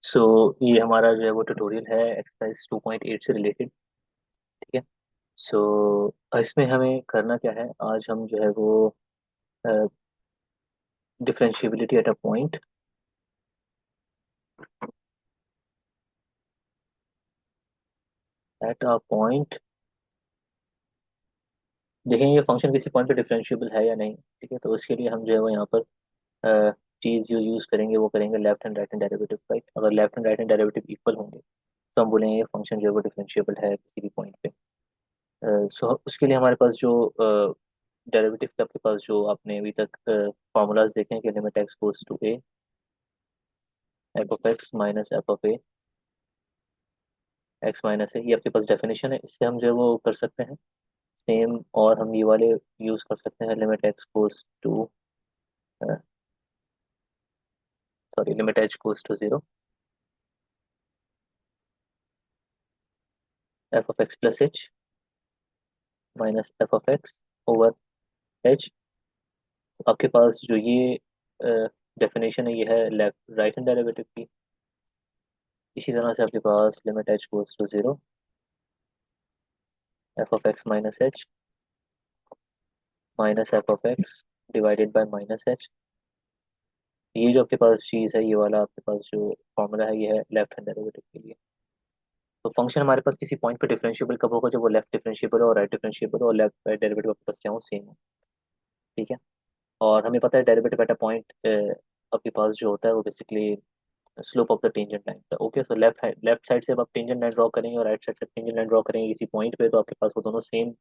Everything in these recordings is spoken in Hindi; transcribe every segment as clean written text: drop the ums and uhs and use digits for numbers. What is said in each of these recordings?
सो ये हमारा जो है वो ट्यूटोरियल है एक्सरसाइज 2.8 से रिलेटेड। ठीक है। सो इसमें हमें करना क्या है, आज हम जो है वो differentiability at a point. At a point देखेंगे ये फंक्शन किसी पॉइंट पे डिफरेंशिएबल है या नहीं। ठीक है, तो उसके लिए हम जो है वो यहाँ पर चीज़ जो यूज़ करेंगे वो करेंगे left hand right hand derivative. Right, अगर left hand right hand derivative equal होंगे तो हम बोलेंगे ये फंक्शन जो है वो डिफरेंशिएबल है किसी भी पॉइंट पे। सो उसके लिए हमारे पास जो डेरिवेटिव के आपके पास जो आपने अभी तक फॉर्मूलाज देखे हैं कि limit x goes to a, f of x minus f of a, x minus a, ये आपके पास डेफिनेशन है। इससे हम जो है वो कर सकते हैं सेम, और हम ये वाले यूज कर सकते हैं limit x goes to sorry limit h goes to zero, f of x plus h minus f of x over h. आपके पास जो ये डेफिनेशन है ये है लेफ्ट राइट हैंड डेरिवेटिव की। इसी तरह से आपके पास limit h goes to zero, f of x minus h minus f of x divided by minus h. ये जो आपके पास चीज़ है, ये वाला आपके पास जो फॉर्मूला है ये है लेफ्ट हैंड डेरिवेटिव के लिए। तो फंक्शन हमारे पास किसी पॉइंट पे डिफरेंशिएबल कब होगा, जब वो लेफ्ट डिफरेंशिएबल हो और राइट डिफरेंशिएबल हो और लेफ्ट राइट डेरिवेटिव आपके पास क्या हो, सेम हो। ठीक है। और हमें पता है डेरिवेटिव एट अ पॉइंट आपके पास जो होता है वो basically slope of the tangent line था। ओके, सो लेफ्ट साइड से अब आप टेंजेंट लाइन ड्रॉ करेंगे और राइट साइड से टेंजेंट लाइन ड्रॉ करेंगे किसी पॉइंट पे, तो आपके पास वो दोनों सेम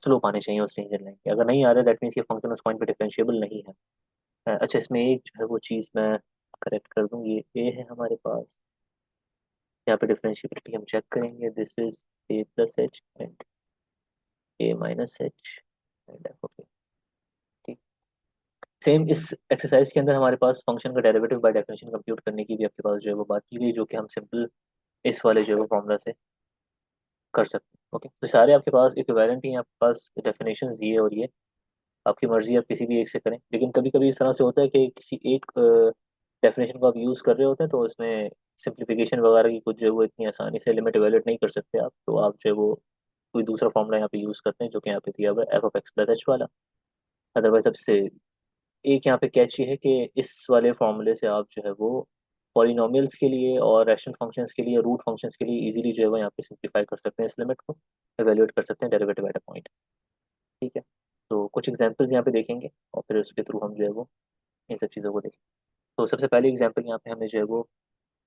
स्लोप आने चाहिए उस टेंजेंट लाइन के। अगर नहीं आ रहा है दैट मीन्स ये फंक्शन उस पॉइंट पे डिफरेंशिएबल नहीं है। अच्छा, इसमें एक जो है वो चीज़ मैं करेक्ट कर दूँ, ये ए है हमारे पास। यहाँ पे डिफरेंशिएबिलिटी हम चेक करेंगे, this is a plus h and a minus h and f of a. ठीक। सेम इस एक्सरसाइज के अंदर हमारे पास फंक्शन का डेरिवेटिव बाय डेफिनेशन कंप्यूट करने की भी आपके पास जो है वो बात की गई, जो कि हम सिंपल इस वाले जो है वो फॉर्मूला से कर सकते हैं। ओके, तो सारे आपके पास इक्विवेलेंट ही हैं, आपके पास डेफिनेशंस ये और ये। आपकी मर्जी, आप किसी भी एक से करें, लेकिन कभी कभी इस तरह से होता है कि किसी एक डेफिनेशन को आप यूज़ कर रहे होते हैं तो उसमें सिंप्लीफिकेशन वगैरह की कुछ जो है वो इतनी आसानी से लिमिट एवेलुएट नहीं कर सकते आप, तो आप जो है वो कोई दूसरा फॉर्मूला यहाँ पे यूज़ करते हैं जो कि यहाँ पे दिया हुआ है f of x plus H वाला। अदरवाइज सबसे एक यहाँ पे कैच ये है कि इस वाले फॉर्मूले से आप जो है वो पॉलिनोमियल्स के लिए और रैशनल फंक्शंस के लिए, रूट फंक्शंस के लिए इजीली जो है वो यहाँ पे सिंप्लीफाई कर सकते हैं, इस लिमिट को एवेल्युएट कर सकते हैं डेरिवेटिव एट अ पॉइंट। ठीक है। तो कुछ एग्जांपल्स यहाँ पे देखेंगे और फिर उसके थ्रू हम जो है वो इन सब चीज़ों को देखेंगे। तो सबसे पहले एग्जांपल यहाँ पे हमें जो है वो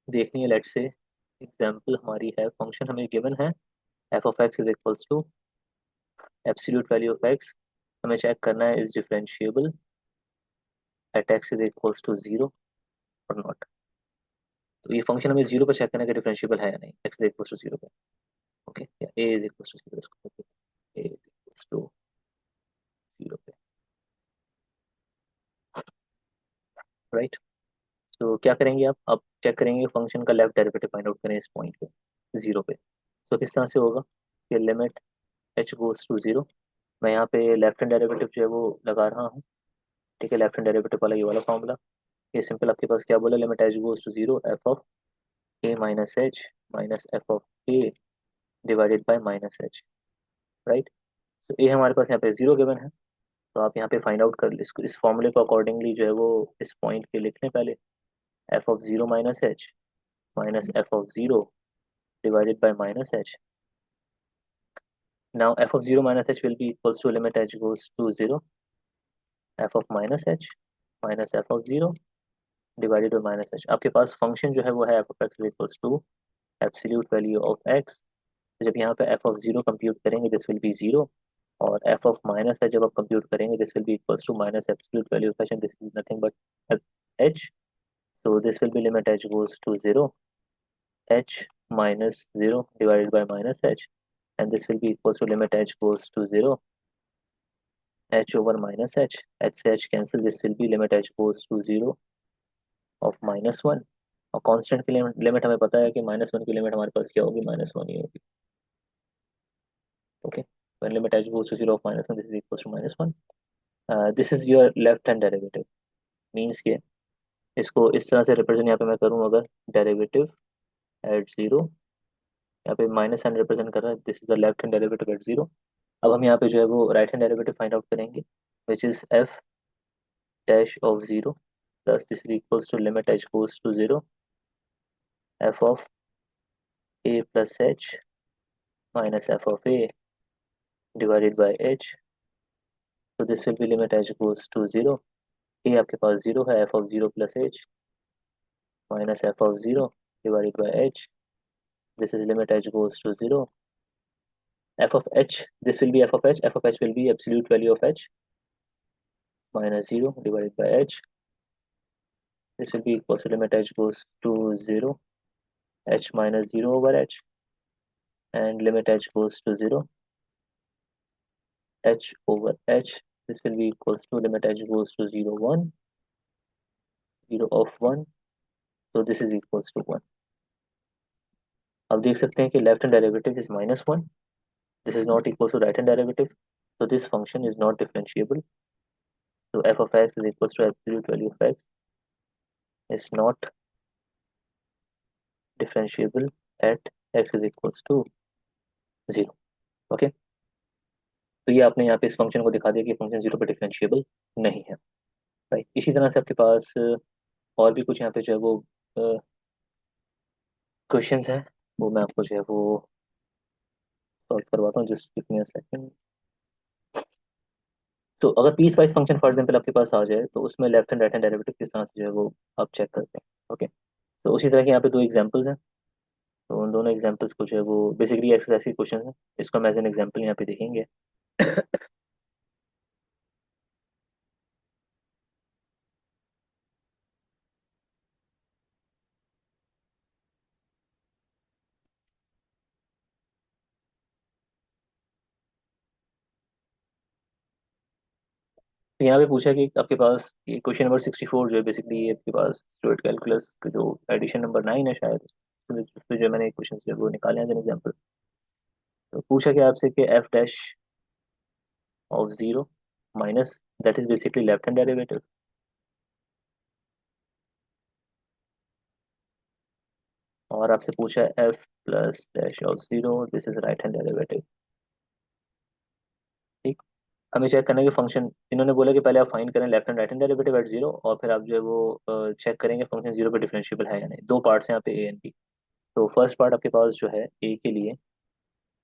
देखनी है। लेट्स से एग्जांपल हमारी है, फंक्शन हमें गिवन है f of x is equals to absolute value of x. हमें चेक करना है is differentiable at x is equals to zero और नॉट। तो ये फंक्शन हमें जीरो पर चेक करना है कि डिफरेंशिएबल है या नहीं, x is equals to zero पे। ओके, या a is equals to zero, इसको a is equals to zero पे। राइट। तो क्या करेंगे आप चेक करेंगे फंक्शन का लेफ्ट डेरिवेटिव फाइंड आउट करें इस पॉइंट पे जीरो पे। तो किस तरह से होगा कि limit h goes to zero, मैं यहाँ पे लेफ्ट हैंड डेरिवेटिव जो है वो लगा रहा हूँ। ठीक है, लेफ्ट हैंड डेरिवेटिव वाला ये वाला फॉर्मूला, ये सिंपल आपके पास क्या बोला, limit h goes to zero f of a minus h minus f of a divided by minus h. Right. तो ए हमारे पास यहाँ पे जीरो गिवन है, तो आप यहाँ पे फाइंड आउट कर इस फॉर्मूले को अकॉर्डिंगली जो है वो इस पॉइंट पे लिख लें पहले, F of zero minus h minus f of zero divided by minus h. Now f of 0 minus h will be equals to limit h goes to 0, f of minus h minus f of 0 divided by minus h। आपके पास फंक्शन जो है वो है f of x is equals to absolute value of x। तो जब यहाँ पे f of 0 कंप्यूट करेंगे दिस विल बी 0, और f of minus h जब आप कंप्यूट करेंगे this will be equals to minus absolute value of h and this is nothing but h। so this will be limit h goes to 0, h minus 0 divided by minus h, and this will be equals to limit h goes to 0, h over minus h से h cancel, this will be limit h goes to 0 of minus 1। और कांस्टेंट की लिमिट हमें पता है कि माइनस वन की लिमिट हमारे पास क्या होगी, माइनस वन ही होगी। Okay, when limit h goes to 0 of minus 1, this is equals to minus 1। this is your left hand derivative, means के इसको इस तरह से रिप्रेजेंट यहाँ पे मैं करूँ अगर, डेरिवेटिव एट जीरो, यहाँ पे माइनस साइन रिप्रेजेंट कर रहा है, this is the left hand derivative at zero. अब हम यहाँ पे जो है वो right hand derivative find out करेंगे, which is f dash of zero plus this is equals to limit h goes to zero, f of a plus h minus f of a divided by h. तो this will be limit h goes to zero, a आपके पास जीरो है, f of zero plus h minus f of zero divided by h, this is limit h goes to zero, f of h, this will be f of h, f of h will be absolute value of h minus 0 divided by h, this will be equal to limit h goes to 0, h minus 0 over h, and limit h goes to 0, h over h, this will be equals to limit h goes to 0 1, 0 of 1, so this is equals to 1. अब देख सकते हैं कि left hand derivative is -1, this is not equal to right hand derivative, so this function is not differentiable, so f of x is equals to absolute value of x is not differentiable at x is equals to 0. Okay, तो ये आपने यहाँ पे इस फंक्शन को दिखा दिया कि फंक्शन जीरो पे डिफरेंशिएबल नहीं है। राइट, इसी तरह से आपके पास और भी कुछ यहाँ पे जो है वो क्वेश्चंस हैं, वो मैं आपको जो है वो सॉल्व करवाता हूँ, just give me a second. तो अगर piecewise function for example आपके पास आ जाए तो उसमें left hand right hand derivative किस तरह से जो है वो आप चेक करते हैं। ओके, तो उसी तरह के यहाँ पे दो एग्जांपल्स हैं, तो उन दोनों एग्जांपल्स को जो है वो बेसिकली एक्सरसाइज के क्वेश्चन है, इसको हम एज एन एग्जांपल यहाँ पे देखेंगे। तो यहाँ पे पूछा कि आपके पास ये क्वेश्चन नंबर 64 जो है बेसिकली ये आपके पास स्टूडेंट कैलकुलस का जो एडिशन नंबर 9 है शायद, उसमें जो है मैंने क्वेश्चन जो है वो निकाले हैं एग्जाम्पल। तो पूछा कि आपसे कि f dash of zero minus, that is basically left hand derivative, और आपसे पूछा है F plus dash of zero, this is right hand derivative. ठीक, हमें चेक करना है कि फंक्शन, इन्होंने बोला कि पहले आप फाइंड करें left hand right hand derivative at zero, और फिर आप जो है वो चेक करेंगे फंक्शन जीरो पे डिफरेंशिएबल है या नहीं। दो पार्ट्स हैं यहाँ पे ए एंड बी। तो फर्स्ट पार्ट आपके पास जो है ए के लिए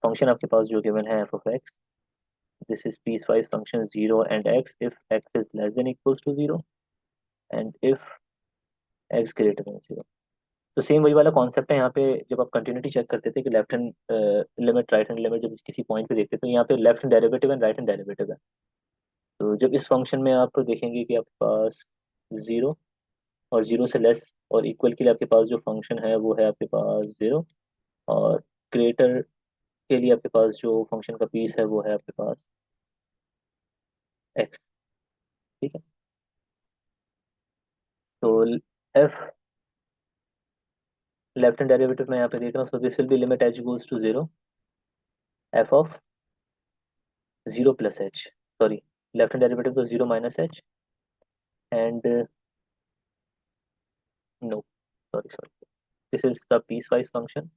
फंक्शन आपके पास जो गिवन है f of x, this is piecewise function zero and x if x is less than equals to zero and if x greater than zero. तो सेम वही वाला कॉन्सेप्ट है यहाँ पे, जब आप कंटिन्यूटी चेक करते थे कि left hand limit right hand limit जब किसी पॉइंट पे देखते थे, तो यहाँ पे left hand derivative and right hand derivative है। तो जब इस फंक्शन में आप देखेंगे कि आपके पास जीरो और जीरो से लेस और इक्वल के लिए आपके पास जो फंक्शन है वो है आपके पास जीरो, और ग्रेटर के लिए आपके पास जो फंक्शन का पीस है वो है आपके पास एक्स। ठीक है, तो एफ लेफ्ट हैंड डेरिवेटिव में यहाँ पे देख रहा हूँ, so this will be limit h goes to zero, f of zero plus h, sorry left hand derivative तो zero minus h and no, sorry sorry, this is the piecewise function.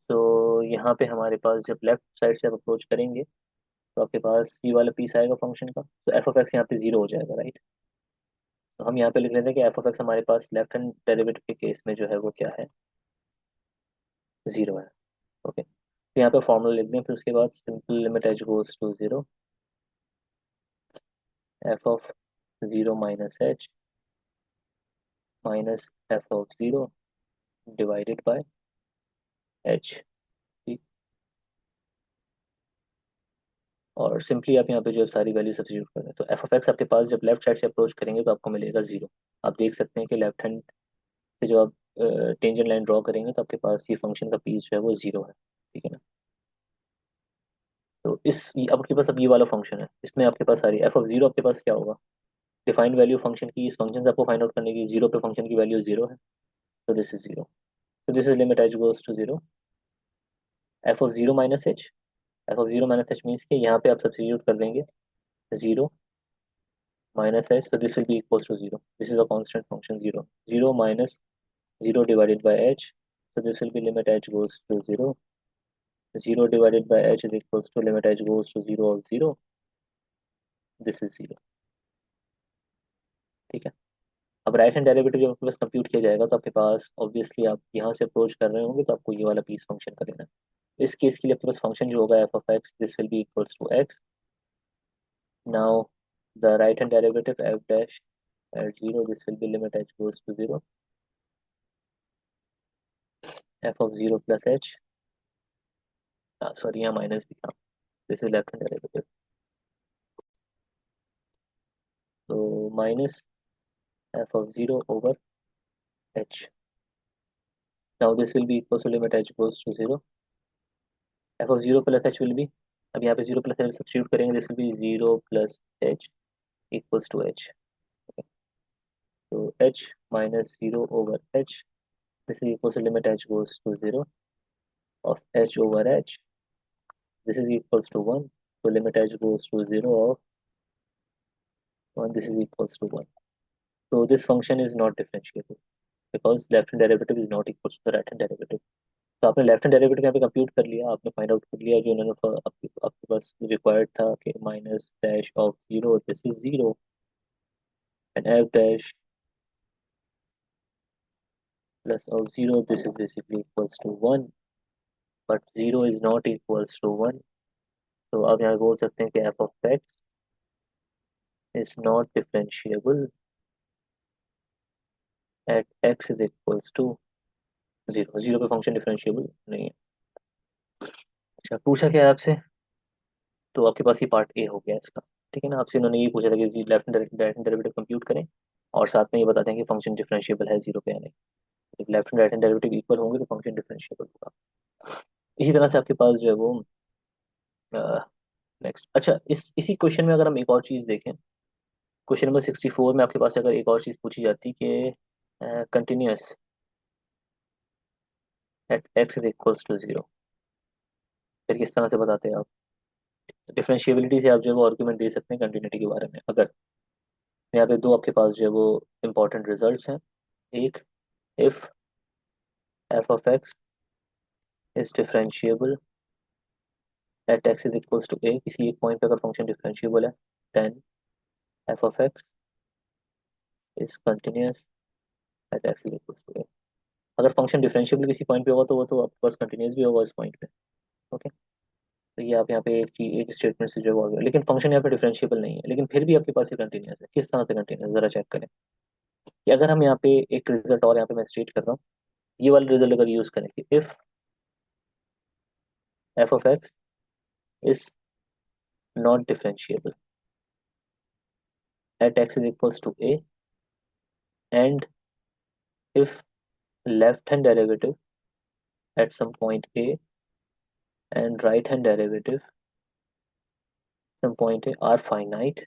तो यहाँ पे हमारे पास जब लेफ्ट साइड से आप अप्रोच करेंगे तो आपके पास ये वाला पीस आएगा फंक्शन का, तो एफ ऑफ एक्स यहाँ पे जीरो हो जाएगा। राइट, तो हम यहाँ पे लिख लेते हैं कि एफ ऑफ एक्स हमारे पास लेफ्ट हैंड डेरिवेटिव के केस में जो है वो क्या है, जीरो है। ओके, तो यहाँ पे फॉर्मूला लिख दें, फिर उसके बाद simple limit h goes to zero, f of zero minus h minus f of zero divided by h. और सिंपली आप यहाँ पे जो है सारी वैल्यू सब्स्टिट्यूट कर दें, तो एफ ऑफ एक्स आपके पास जब लेफ्ट साइड से अप्रोच करेंगे तो आपको मिलेगा जीरो। आप देख सकते हैं कि लेफ्ट हैंड से जो आप टेंजेंट लाइन ड्रॉ करेंगे तो आपके पास ये फंक्शन का पीस जो है वो जीरो है। ठीक है ना, तो अब आपके पास अब ये वाला फंक्शन है, इसमें आपके पास सारी एफ ऑफ जीरो आपके पास क्या होगा, डिफाइंड वैल्यू फंक्शन की, इस फंक्शन से आपको फाइंड आउट करने की, जीरो पे फंक्शन की वैल्यू जीरो है, तो दिस इज जीरो, तो this is limit h goes to zero, f of zero minus h, f of zero minus h means कि यहाँ पे आप सब्स्टिट्यूट कर देंगे zero minus h, so this will be equals to 0. This is a constant function 0. 0 minus 0 divided by h, so this will be limit h goes to 0. 0 divided by h is equals to limit h goes to 0 of 0. This is 0. ठीक है। अब राइट हैंड डेरिवेटिव जब आपके पास कंप्यूट किया जाएगा तो आपके पास ऑब्वियसली आप यहाँ से अप्रोच कर रहे होंगे तो आपको ये वाला पीस फंक्शन का लेना है। इस केस के लिए आपके पास फंक्शन जो होगा f of x, this will be equals to x. Now the right hand derivative f dash at 0, this will be limit h goes to 0, f of 0 plus h, sorry यहाँ माइनस भी था, this is left hand derivative, तो minus f of 0 over h. Now this will be equals to limit h goes to 0, f of 0 plus h will B, अब यहाँ पे 0 प्लस एच सब्स्टिट्यूट करेंगे, this will B 0 plus H equals to h. So h minus 0 over h, this is equals to limit h goes to 0 of h over h, this is equals to 1, so limit h goes to 0 of 1, this is equals to 1. So this function is not differentiable because left hand derivative is not equals to the right hand derivative. तो आपने लेफ्ट हैंड डेरिवेटिव यहाँ पे कंप्यूट कर लिया, आपने फाइंड आउट कर लिया जो उन्होंने आपके पास रिक्वायर्ड था कि minus dash of 0, this is 0, and f dash plus of 0, this is basically equals to 1, but 0 is not equals to 1. तो अब यहाँ बोल सकते हैं कि f of x is not differentiable at x is equals to 0. 0 पे फंक्शन डिफरेंशिएबल नहीं है। अच्छा, पूछा क्या है आपसे, तो आपके पास ये पार्ट ए हो गया इसका। ठीक है ना, आपसे उन्होंने ये पूछा था कि लेफ्ट हैंड डेरिवेटिव कंप्यूट करें और साथ में ये बताते हैं कि फंक्शन डिफरेंशिएबल है 0 पे या नहीं। जब लेफ्ट हैंड डेरिवेटिव इक्वल होंगे तो फंक्शन डिफरेंशिएबल होगा। इसी तरह से आपके पास जो है वो नेक्स्ट, अच्छा इसी क्वेश्चन में अगर हम एक और चीज़ देखें, क्वेश्चन नंबर 64 में आपके पास अगर एक और चीज़ पूछी जाती कि continuous at x is equals to 0, फिर किस तरह से बताते हैं आप। डिफरेंशिएबिलिटी से आप जो है वो आर्गुमेंट दे सकते हैं कंटिन्यूटी के बारे में। अगर यहाँ पे दो आपके पास जो है वो इंपॉर्टेंट रिजल्ट्स हैं, एक if f of x is differentiable at x is equals to a, किसी एक पॉइंट पे अगर फंक्शन डिफरेंशिएबल है, then f of x is continuous at x is equals to a. अगर फंक्शन डिफरेंशिएबल किसी पॉइंट पे होगा तो वो तो आपके पास कंटिन्यूस भी होगा इस पॉइंट पे। ओके, तो ये आप यहाँ पे एक चीज एक स्टेटमेंट से जो हो गया, लेकिन फंक्शन यहाँ पे डिफरेंशिएबल नहीं है, लेकिन फिर भी आपके पास ये कंटिन्यूस है। किस तरह से कंटिन्यूस, जरा चेक करें कि अगर हम यहाँ पे एक रिजल्ट और यहाँ पे मैं स्टेट कर रहा हूँ, ये वाला रिजल्ट अगर यूज करें कि if f of x is not differentiable at x is equals to a, and if left hand derivative at some point a and right hand derivative some point a are finite.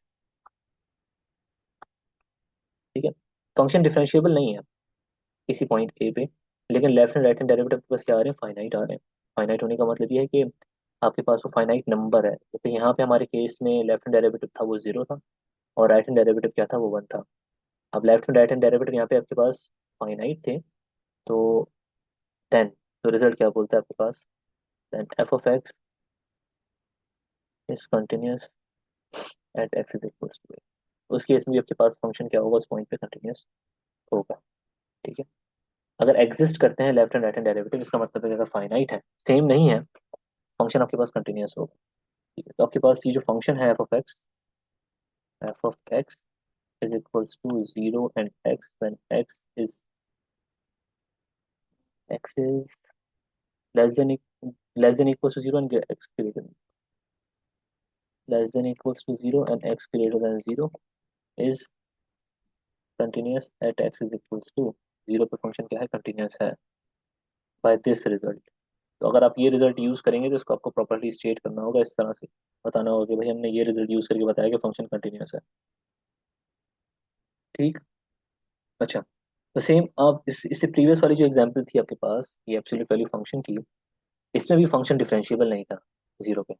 ठीक है, फंक्शन डिफरेंशिएबल नहीं है किसी पॉइंट ए पे, लेकिन left and right hand derivative बस क्या आ रहे हैं, फाइनाइट आ रहे हैं। फाइनाइट होने का मतलब ये है कि आपके पास वो फाइनाइट नंबर है। तो यहाँ पे हमारे केस में लेफ्ट हैंड डेरिवेटिव था वो 0 था और राइट हैंड डेरिवेटिव क्या था, वो 1 था। अब left and right hand derivative यहाँ पे आपके पास फाइनाइट थे, तो देन तो रिजल्ट क्या बोलता है आपके पास, then f of x is continuous at x is equals to a. उस केस में भी आपके पास फंक्शन क्या होगा, उस पॉइंट पे कंटिन्यूस होगा। ठीक है, अगर एग्जिस्ट करते हैं left and right hand derivative, इसका मतलब है कि अगर फाइनाइट है, सेम नहीं है, फंक्शन आपके पास कंटिन्यूस होगा। ठीक है, तो आपके पास ये जो फंक्शन है f of x is equals to 0 and x when x is less than less than equals to 0 and x greater less than equals to 0 and x greater than 0 is continuous at x is equals to 0 पे फंक्शन क्या है, कंटिन्यूस है बाय दिस रिजल्ट। तो अगर आप ये रिजल्ट यूज करेंगे तो इसको आपको प्रॉपर्ली स्टेट करना होगा, इस तरह से बताना होगा कि भाई हमने ये रिजल्ट यूज करके बताया कि फंक्शन कंटिन्यूस है। ठीक, अच्छा, तो सेम आप इससे प्रीवियस वाली जो एग्जांपल थी आपके पास ये एब्सोल्यूट वैल्यू फंक्शन की, इसमें भी फंक्शन डिफरेंशिएबल नहीं था 0 पे,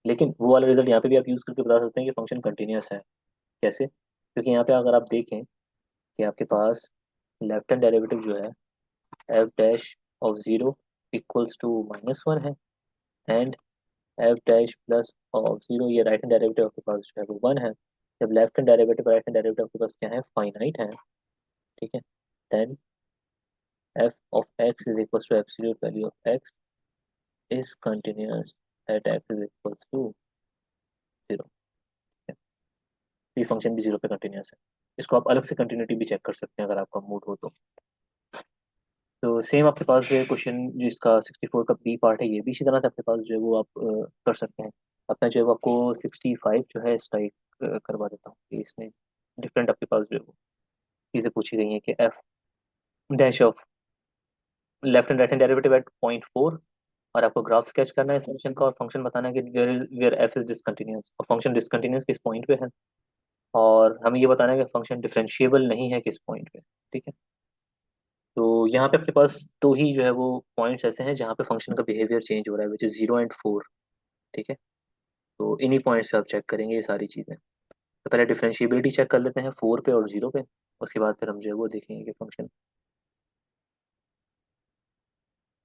लेकिन वो वाला रिजल्ट यहाँ पे भी आप यूज करके बता सकते हैं कि फंक्शन कंटिन्यूस है। कैसे, क्योंकि यहाँ पे अगर आप देखें कि आपके पास लेफ्ट हैंड डेरिवेटिव जो है f dash of zero equals to -1 है, and f dash plus of zero, ये राइट हैंड डेरिवेटिव आपके पास जो है वो 1 है। जब left hand derivative right hand derivative आपके पास क्या है, फाइनाइट है, ठीक है, then f of x is equals to absolute value of x is continuous at x is equals to zero. ये फंक्शन भी जीरो पे कंटिन्यूअस है। इसको आप अलग से कंटिन्यूटी भी चेक कर सकते हैं अगर आपका मूड हो तो सेम आपके पास जो है क्वेश्चन जो इसका 64 का बी पार्ट है, ये भी इसी तरह से आपके पास जो है वो आप कर सकते हैं। अब मैं जो है वो आपको 65 जो है स्ट्राइक करवा देता हूँ कि इसमें डिफरेंट आपके पास जो है वो चीज़ें पूछी गई हैं कि f dash of left and right hand derivative eight point 4, और आपको ग्राफ स्केच करना है इस फंक्शन का, और फंक्शन बताना है कि वेयर एफ इज डिसकंटिन्यूअस, और फंक्शन डिसकंटिन्यूअस किस पॉइंट पे है, और हमें ये बताना है कि फंक्शन डिफरेंशिएबल नहीं है किस पॉइंट पे। ठीक है, तो यहाँ पे अपने पास दो ही जो है वो पॉइंट्स ऐसे हैं जहाँ पे फंक्शन का बिहेवियर चेंज हो रहा है, विच इज 0 एंड 4। ठीक है, तो इन्हीं पॉइंट्स पे आप चेक करेंगे ये सारी चीज़ें। तो पहले डिफरेंशिएबिलिटी चेक कर लेते हैं 4 पे और 0 पे, उसके बाद फिर हम जो है वो देखेंगे कि फंक्शन।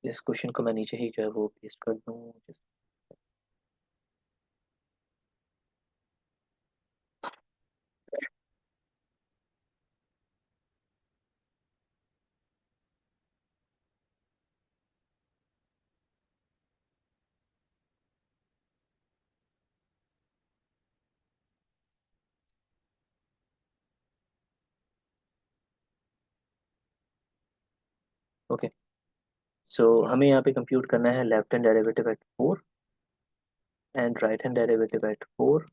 इस क्वेश्चन को मैं नीचे ही जो है वो पेस्ट कर दूँ। ओके, सो हमें यहाँ पे कंप्यूट करना है left hand derivative eight 4 and right hand derivative eight 4।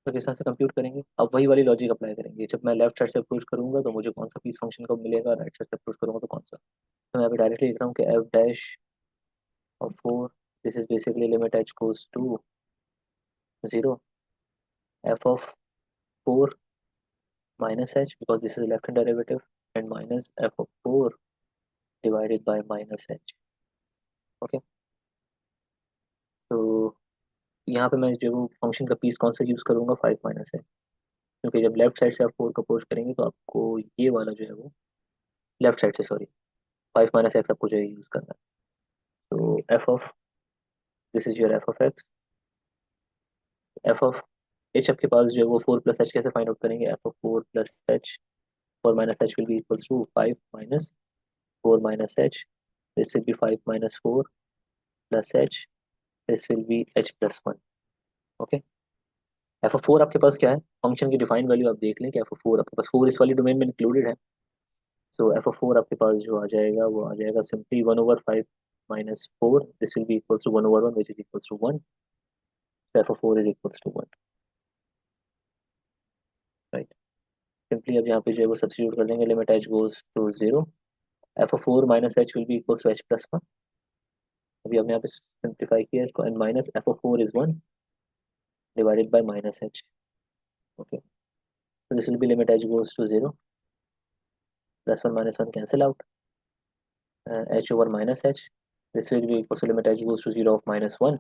तो किस तरह से कंप्यूट करेंगे, अब वही वाली लॉजिक अप्लाई करेंगे। जब मैं लेफ्ट साइड से अप्रोच करूंगा तो मुझे कौन सा पीस फंक्शन का मिलेगा, राइट साइड से अप्रोच करूंगा तो कौन सा। तो मैं यहाँ पे डायरेक्टली लिख रहा हूँ कि f dash of 4, this is basically limit h goes to 0, f of 4 minus h because this is left hand derivative, and minus f of 4 divided by minus h। Okay, तो यहाँ पे मैं जो फंक्शन का पीस कौन सा यूज़ करूँगा, 5 - h, क्योंकि जब लेफ्ट साइड से आप 4 का अप्रोच करेंगे तो आपको ये वाला जो है वो लेफ्ट साइड से, सॉरी, 5 - x आपको जो है यूज़ करना है। तो f of, this is your f of x, f of h आपके पास जो है वो 4 + h कैसे फाइंड आउट करेंगे, f of 4 + h, 4 - h will be equals to 5 - 4 - h, this will be 5 - 4 + h, this will be h+1। Okay, f of 4 आपके पास क्या है, फंक्शन की डिफाइंड वैल्यू आप देख लें कि एफ ऑफ 4 आपके पास 4 इस वाली डोमेन में इंक्लूडेड है। तो एफ ऑफ 4 आपके पास जो आ जाएगा वो आ जाएगा simply 1/5 - 4, this will be equals to 1/1 which is equals to 1। F of 4 is equals to 1, right. Simply अब यहाँ पे जो है वो सब्स्टिट्यूट कर देंगे, limit h goes to 0, f of 4 - h will be equals to h+1। अभी हमने यहाँ पे सिंप्लीफाई किया इसको, and minus f of 4 is 1 divided by -h। Okay, so this will be limit h goes to 0, +1 - 1 cancel out, h over -h, this will be equals to limit h goes to 0 of -1,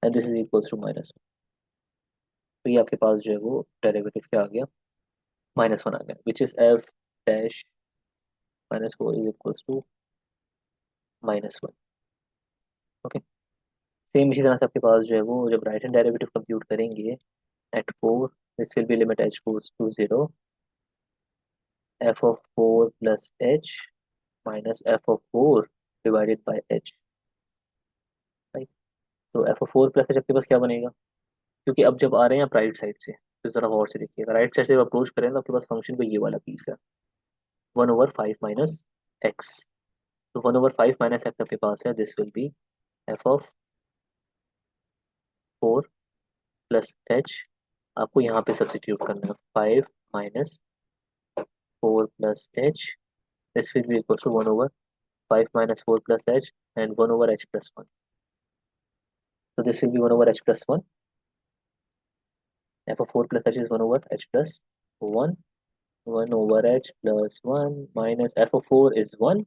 and this is equals to -1। तो ये आपके पास जो है वो डेरिवेटिव क्या आ गया, -1 आ गया, which is f dash -4 is equals to -1। Okay, same इसी तरह से आपके पास जो है वो जब राइट हैंड डेरिवेटिव कंप्यूट करेंगे at 4, this will be limit h goes to 0, f of 4 plus h minus f of 4 divided by h, right. तो f of 4 plus h आपके पास क्या बनेगा, क्योंकि अब जब आ रहे हैं आप राइट साइड से तो जरा गौर से देखिएगा, राइट साइड से जब अप्रोच करें तो आपके पास फंक्शन का ये वाला पीस है 1/5 - x। तो 1/5 - x आपके पास है, this will be f of 4 plus h, आपको यहाँ पे सब्सिट्यूट करना है 5 - 4 plus h, this will be equal to 1/5 - 4 plus h and 1/h+1। तो this will be 1/h+1, f of 4 plus h is 1/h+1, 1/h+1 minus f of 4 is 1।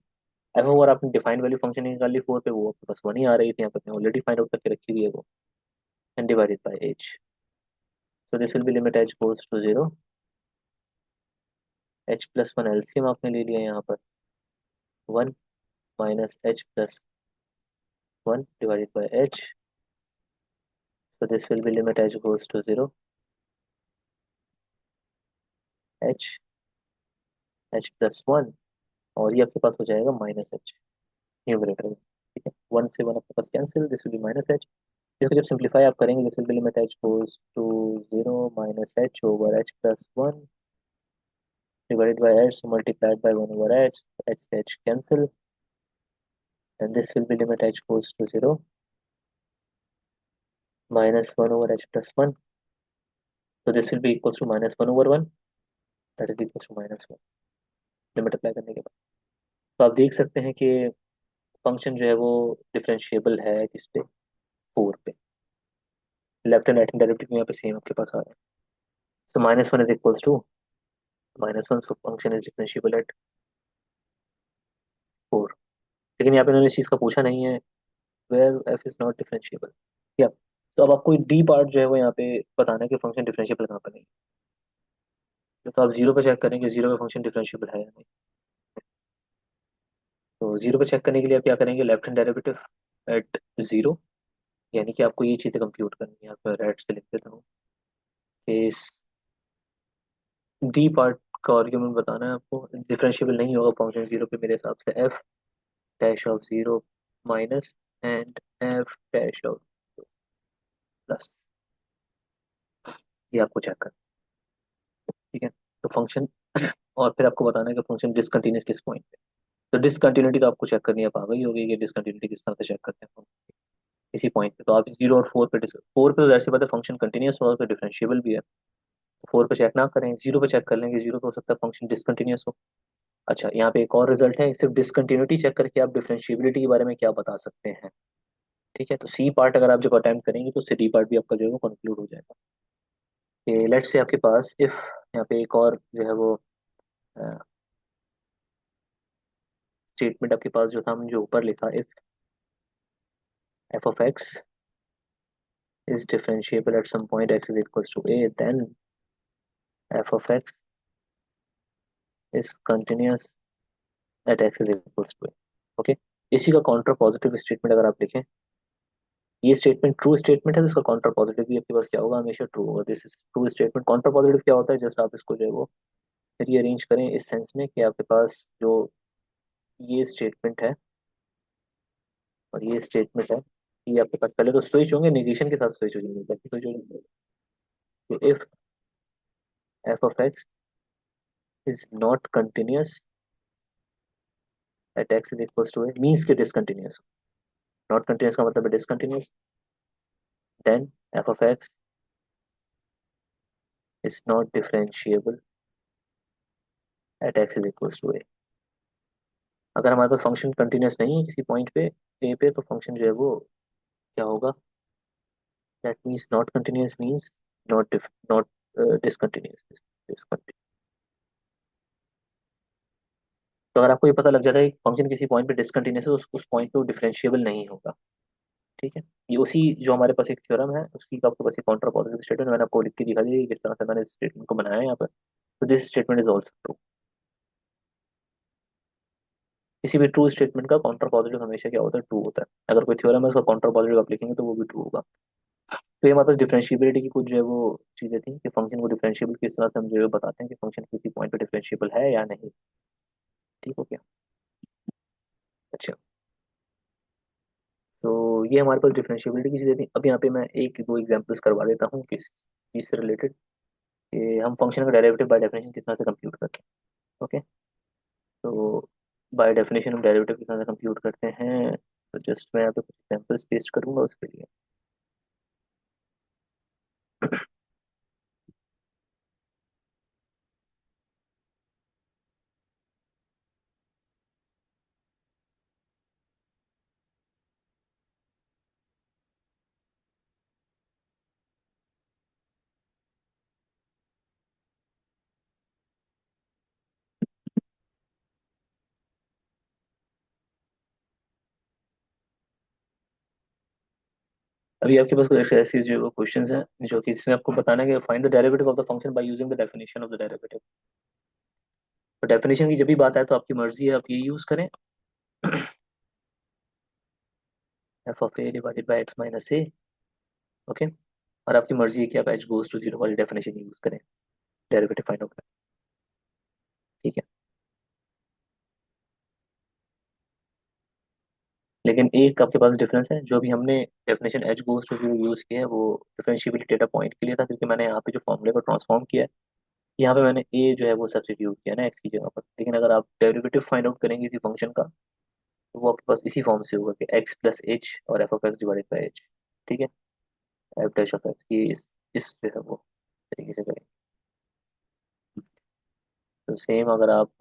F over आपने डिफाइंड वैल्यू फंक्शन निकाली 4 पे, वो आपके पास 1 ही आ रही थी, यहाँ पे ऑलरेडी फाइंड आउट करके रखी हुई है वो, and divided by h. So this will be limit h goes to zero. H plus one LCM आपने ले लिया यहाँ पर, one minus h plus one divided by h. So this will be limit h goes to zero, h h plus one, और ये आपके पास हो जाएगा माइनस एच न्यूमरेटर में। ठीक है, वन से वन आपके पास cancel, this will be minus h. इसको जब सिंप्लीफाई आप करेंगे, this will be limit h goes to zero minus h over h plus one divided by h multiplied by 1 over h, h cancel, and this will be limit h goes to 0 minus 1 over h plus 1. So this will be equals to minus 1 over 1, that is equals to minus 1 limit apply करने के बाद। तो आप देख सकते हैं कि फंक्शन जो है वो डिफरेंशिएबल है किस पे, फोर पे। Left and right hand derivative यहाँ पे सेम आपके पास आ रहा है। So minus one is equals to minus one, so function is differentiable at four. लेकिन यहाँ पे उन्होंने इस चीज़ का पूछा नहीं है, where f is not differentiable. या तो अब आपको डी पार्ट जो है वो यहाँ पे बताना है कि फंक्शन डिफरेंशिएबल कहाँ पर नहीं है। तो आप जीरो पे चेक करेंगे जीरो पे फंक्शन डिफरेंशिएबल है या नहीं। तो जीरो पे चेक करने के लिए आप क्या करेंगे, left hand derivative at zero, यानी कि आपको ये चीज़ें कंप्यूट करनी है। आप रेड से लिख देता हूँ कि इस डी पार्ट का आर्ग्यूमेंट बताना है आपको। डिफरेंशिएबल नहीं होगा फंक्शन जीरो पे मेरे हिसाब से, F dash of zero minus and f dash of plus, ये आपको चेक करना है। ठीक है, तो फंक्शन और फिर आपको बताना है कि फंक्शन डिसकंटिन्यूस किस पॉइंट पे। तो डिसकंटिन्यूटी तो आपको चेक करनी है, आप आ गई होगी कि डिसकंटिन्यूटी किस तरह से चेक करते हैं। इसी पॉइंट पे तो आप जीरो और फोर पे फोर पे तो जैसे पता है फंक्शन कंटिन्यूस हो और डिफरेंशिएबल भी है। तो फोर पे चेक ना करें, जीरो पे चेक कर लेंगे, जीरो पे हो सकता है फंक्शन डिसकंटिन्यूस हो। अच्छा, यहाँ पे एक और रिजल्ट है, सिर्फ डिसकंटिन्यूटी चेक करके आप डिफरेंशिएबिलिटी के बारे में क्या बता सकते हैं। ठीक है, तो सी पार्ट अगर आप जब अटेम्प्ट करेंगे तो सी डी पार्ट भी आपका जो है वो कंक्लूड हो जाएगा। कि लेट्स से आपके पास इफ, यहाँ पे एक और जो है वो स्टेटमेंट आपके पास जो था, हम जो ऊपर लिखा, if f of x is differentiable at some point x is equals to a, then f of x is continuous at x is equals to a. Okay, इसी का काउंटर पॉजिटिव स्टेटमेंट अगर आप लिखें, ये स्टेटमेंट ट्रू स्टेटमेंट है तो इसका काउंटर पॉजिटिव भी आपके पास क्या होगा, हमेशा ट्रू होगा। This is true statement. Counter positive क्या होता है, जस्ट आप इसको जो है वो रीअरेंज करें इस सेंस में कि आपके पास जो ये स्टेटमेंट है और ये स्टेटमेंट है, ये आपके पास पहले तो स्विच होंगे, नेगेशन के साथ स्विच हो जाएंगे, कैसे स्विच हो जाएंगे। If f of x is not continuous at x is equals to a, means के डिसकंटिन्यूअस। नॉट कंटिन्यूअस का मतलब है discontinuous. Then f of x is not differentiable at x is equals to a. अगर हमारे पास फंक्शन कंटिन्यूअस नहीं है किसी पॉइंट पे ए पे, तो फंक्शन जो है वो क्या होगा, that means not continuous means not discontinuous. तो अगर आपको ये पता लग जाता है कि फंक्शन किसी पॉइंट पे डिसकंटिन्यूअस है, तो उस पॉइंट पे वो डिफरेंशिएबल नहीं होगा। ठीक है, ये उसी जो हमारे पास एक थ्योरम है उसकी का आपके पास एक काउंटर पॉजिटिव स्टेटमेंट मैंने आपको लिख के दिखा दी किस तरह से मैंने इस स्टेटमेंट को बनाया है यहाँ पर। तो this statement is also true. किसी भी ट्रू स्टेटमेंट का काउंटर पॉजिटिव हमेशा क्या होता है, ट्रू होता है। अगर कोई थ्योरम है उसका काउंटर पॉजिटिव आप लिखेंगे तो वो भी ट्रू होगा। तो ये हमारे पास डिफरेंशिएबिलिटी की कुछ जो है वो चीजें थी कि फंक्शन को डिफरेंशिएबल किस तरह से हम जो है बताते हैं कि फंक्शन किसी पॉइंट पे डिफरेंशिएबल है या नहीं। ठीक हो गया। अच्छा, तो ये हमारे पास डिफरेंशिएबिलिटी की चीजें थी। अब यहाँ पे मैं एक दो एग्जांपल्स करवा देता हूँ किस चीज से रिलेटेड, कि हम फंक्शन का डेरिवेटिव बाय डेफिनेशन किस तरह से कंप्यूट करते हैं। ओके, तो बाय डेफिनेशन हम डेरिवेटिव किस तरह से कंप्यूट करते हैं, तो जस्ट मैं यहाँ पे कुछ एग्जांपल्स पेस्ट करूंगा उसके लिए। अभी आपके पास कुछ ऐसी जो क्वेश्चंस हैं जो कि इसमें आपको बताना है कि find the derivative of the function by using the definition of the derivative. तो डेफिनेशन की जब भी बात आए तो आपकी मर्जी है, आप ये यूज करें F of a divided bye x minus A. Okay. और आपकी मर्जी है कि आप एच गोज टू जीरो वाली डेफिनेशन यूज करें डेरिवेटिव फाइंड आउट करें। ठीक है। लेकिन एक आपके पास डिफरेंस है, जो भी हमने definition h goes to zero use किया है वो डिफरेंशिएबिलिटी डेटा पॉइंट के लिए था, क्योंकि मैंने यहाँ पे जो फॉर्मूले को ट्रांसफॉर्म किया है, यहाँ पे मैंने ए जो है वो सब्स्टिट्यूट किया ना एक्स की जगह पर। लेकिन अगर आप डेरिवेटिव फाइंड आउट करेंगे इसी फंक्शन का, तो वो आपके पास इसी फॉर्म से होगा कि एक्स प्लस एच और F of x divided by H. ठीक है। एफ डैश ऑफ एक्स, ये इस जो है वो तरीके से करेंगे। तो सेम अगर आप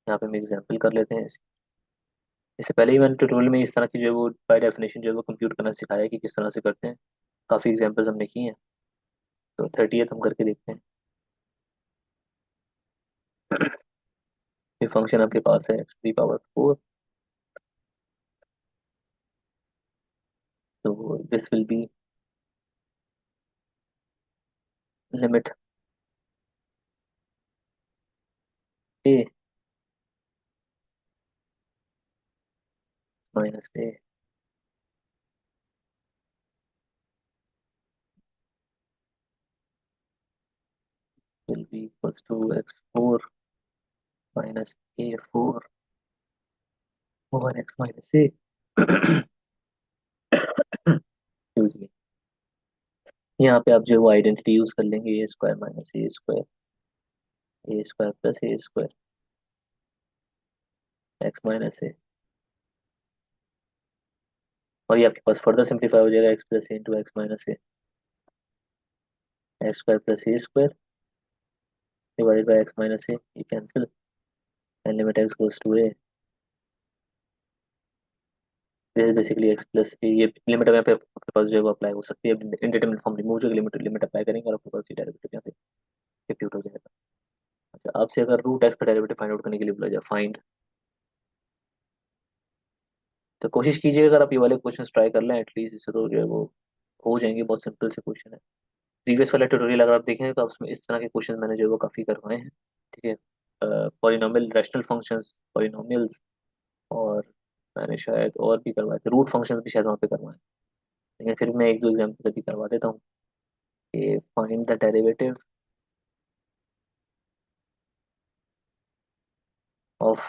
यहाँ पे हम एग्जाम्पल कर लेते हैं। इससे पहले ही मैंने ट्यूटोरियल में इस तरह की जो है वो बाय डेफिनेशन जो है वो कंप्यूट करना सिखाया है कि किस तरह से करते हैं। काफ़ी एग्जाम्पल्स हमने की हैं। तो 30th हम करके देखते हैं। ये फंक्शन आपके पास है एक्स टू दी पावर 4। तो this will be limit a minus a will be equals to x 4 minus a 4 over x minus a. Excuse me. यहाँ पे आप जो है वो आइडेंटिटी यूज कर लेंगे a square minus a square plus a square x minus a. और ये आपके पास फर्दर सिंप्लीफाई हो जाएगा x plus a into x minus a x square plus a square divided by x minus a, ये cancel and limit x goes to a. This is basically x plus a. ये लिमिट अब यहाँ पे आपके पास जो है वो अप्लाई हो सकती है। इंडिटरमिनेट फॉर्म रिमूव जो लिमिट लिमिट अप्लाई करेंगे और आपके पास ये डेरिवेटिव यहाँ से कंप्यूट हो जाएगा। अच्छा, आपसे अगर रूट एक्स का डेरिवेटिव फाइंड आउट करने के लिए बोला जाए फाइंड, तो कोशिश कीजिएगा अगर आप ये वाले क्वेश्चन ट्राई कर लें एटलीस्ट, इससे तो जो है वो हो जाएंगे। बहुत सिंपल से क्वेश्चन है। प्रीवियस वाला ट्यूटोरियल अगर आप देखेंगे तो आप उसमें इस तरह के क्वेश्चन मैंने जो है वो काफ़ी करवाए हैं। ठीक है। पॉलिनॉमियल रैशनल फंक्शंस, पॉलिनॉमियल्स, और मैंने शायद और भी करवाए थे, रूट फंक्शंस भी शायद वहाँ पे करवाए हैं। लेकिन फिर मैं एक दो एग्जाम्पल अभी करवा देता हूँ कि find the derivative of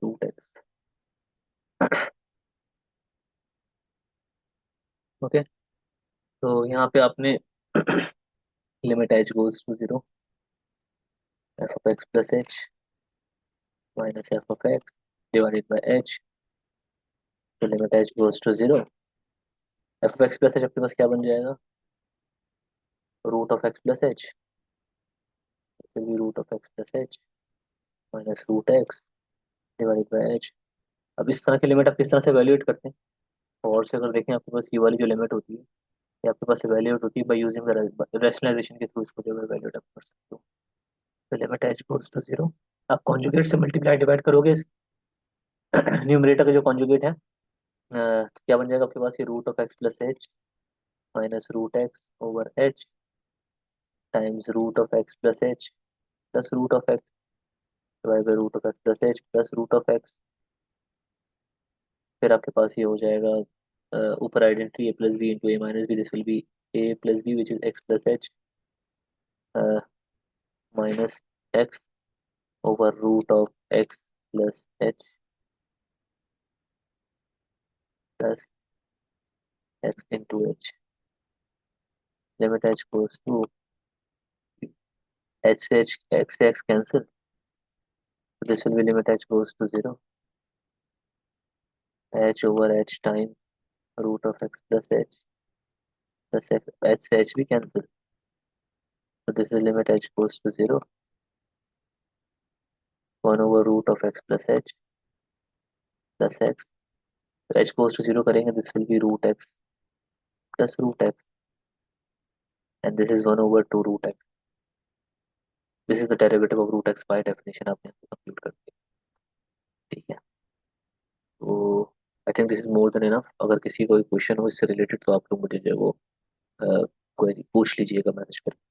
root x. Okay. तो यहाँ पे आपने limit h goes to zero f of x plus h minus f of x divided by h. तो limit h goes to zero f of x plus h आपके पास क्या बन जाएगा, root of x plus h. फिर भी root of x plus h minus root x divided by h. अब इस तरह की लिमिट आप किस तरह से वैल्यूएट करते हैं। और से अगर देखें आपके पास ये वाली जो लिमिट होती है ये आपके पास वैल्यूएट होती है बाय यूजिंग द रेशनलाइजेशन के थ्रू, इसको जो है वैल्यूएट आप कर सकते हो। तो limit h goes to zero, आप कॉन्जुगेट से मल्टीप्लाई डिवाइड करोगे न्यूमरेटर का जो कॉन्जुगेट है, तो क्या बन जाएगा आपके पास, ये root of x plus h minus root x over h times root of x plus h plus root of x divide by root of x plus h plus root of x. फिर आपके पास ये हो जाएगा ऊपर identity a plus b into a minus b, this will be a plus b which is x plus h minus x over root of x plus h plus x into h. Limit h goes to h से एच, एक्स से x cancel, this will be limit h goes to zero h over h time root of x plus h plus x, h से एच भी cancel, so this is limit h goes to 0 1 over root of x plus h plus x, तो h goes to 0 करेंगे, this will be root x plus root x, and this is 1 over 2 root x। This is the derivative of root x by definition, आपने कंप्लीट कर दिया। ठीक है, तो I think this is more than enough. अगर किसी को कोई क्वेश्चन हो इससे रिलेटेड तो आप लोग मुझे जो है वो कोई पूछ लीजिएगा मैसेज करके।